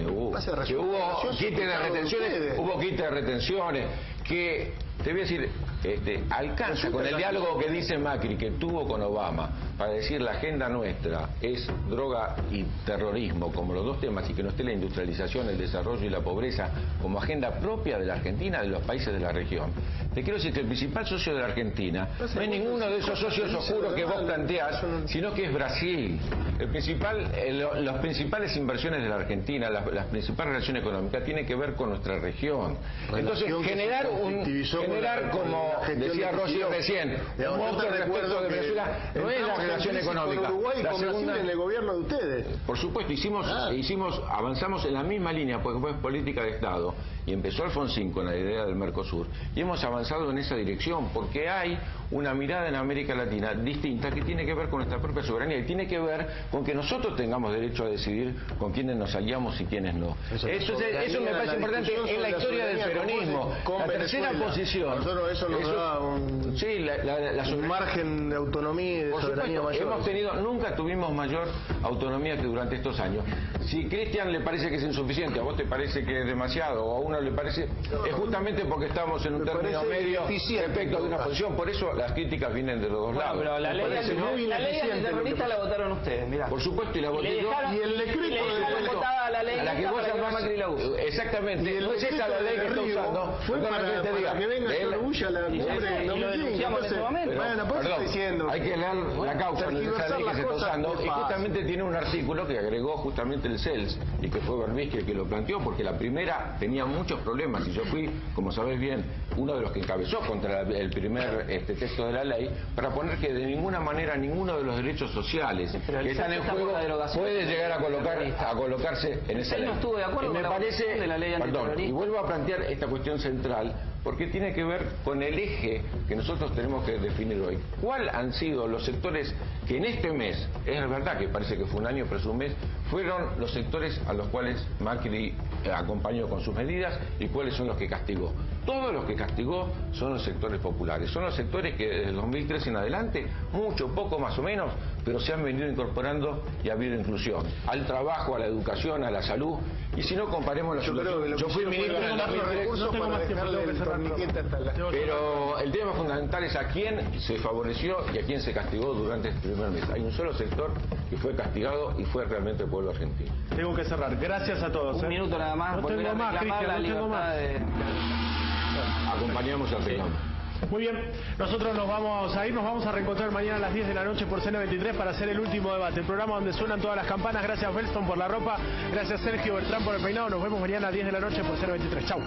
quite de retenciones, que, te voy a decir, alcanza con el diálogo que dice Macri, que tuvo con Obama, para decir la agenda nuestra es droga y terrorismo como los dos temas, y que no esté la industrialización, el desarrollo y la pobreza como agenda propia de la Argentina, de los países de la región. Te quiero decir que el principal socio de la Argentina no es ninguno de esos socios oscuros que vos planteás, sino que es Brasil. Las principales inversiones de la Argentina, las principales relaciones económicas tienen que ver con nuestra región. Entonces, generar como decía Rossi recién, un monstruo respecto de Venezuela no es la relación económica. Con Uruguay y con Brasil en el gobierno de ustedes. Por supuesto, avanzamos en la misma línea, porque fue política de Estado. y empezó Alfonsín con la idea del Mercosur, y hemos avanzado en esa dirección, porque hay una mirada en América Latina distinta que tiene que ver con nuestra propia soberanía y tiene que ver con que nosotros tengamos derecho a decidir con quiénes nos aliamos y quiénes no. Eso me parece importante en la historia del peronismo. La tercera posición. Nosotros eso nos da un margen de autonomía y de soberanía mayor. Nunca tuvimos mayor autonomía que durante estos años. Si Cristian le parece que es insuficiente, a vos te parece que es demasiado, o a uno le parece, es justamente porque estamos en un término medio respecto de una posición. Por eso las críticas vienen de los dos lados. Pero la ley antiterrorista la votaron ustedes, mirá. Por supuesto, y la voté yo. Y el decreto votada la ley a la que vos Macri la usa. Exactamente. No es esa la ley que está usando. Fue para que venga Sorbulla la cumbre. Y lo denunciamos en ese momento. Bueno, por eso estoy diciendo. Hay que leer la causa de esa ley que se está usando. Y justamente tiene un artículo que agregó justamente el CELS y que fue Berbisky el que lo planteó, porque la primera tenía muchos problemas y yo fui, como sabés bien, uno de los que encabezó contra el primer texto de la ley para poner que de ninguna manera ninguno de los derechos sociales que están en juego puede llegar a colocarse en esa ley. No estuvo de acuerdo con la votación de la ley antiterrorista. Y vuelvo a plantear esta cuestión central porque tiene que ver con el eje que nosotros tenemos que definir hoy. ¿Cuáles han sido los sectores que en este mes, es verdad que parece que fue un año, pero es un mes, fueron los sectores a los cuales Macri acompañó con sus medidas y cuáles son los que castigó? Todos los que castigó son los sectores populares, son los sectores que desde el 2013 en adelante, mucho, poco más o menos, pero se han venido incorporando y ha habido inclusión al trabajo, a la educación, a la salud. Y si no, comparemos la situación. Yo fui ministro en el 2013, pero el tema fundamental es a quién se favoreció y a quién se castigó durante este primer mes. Hay un solo sector que fue castigado y fue realmente el pueblo argentino. Tengo que cerrar. Gracias a todos. Un minuto nada más. No tengo más, Cristian, no tengo más. Acompañamos al reclamo. Muy bien, nosotros nos vamos a reencontrar mañana a las 10 de la noche por CN23 para hacer el último debate, el programa donde suenan todas las campanas. Gracias Felton por la ropa, gracias Sergio Bertrán por el peinado, nos vemos mañana a 10 de la noche por CN23. Chau.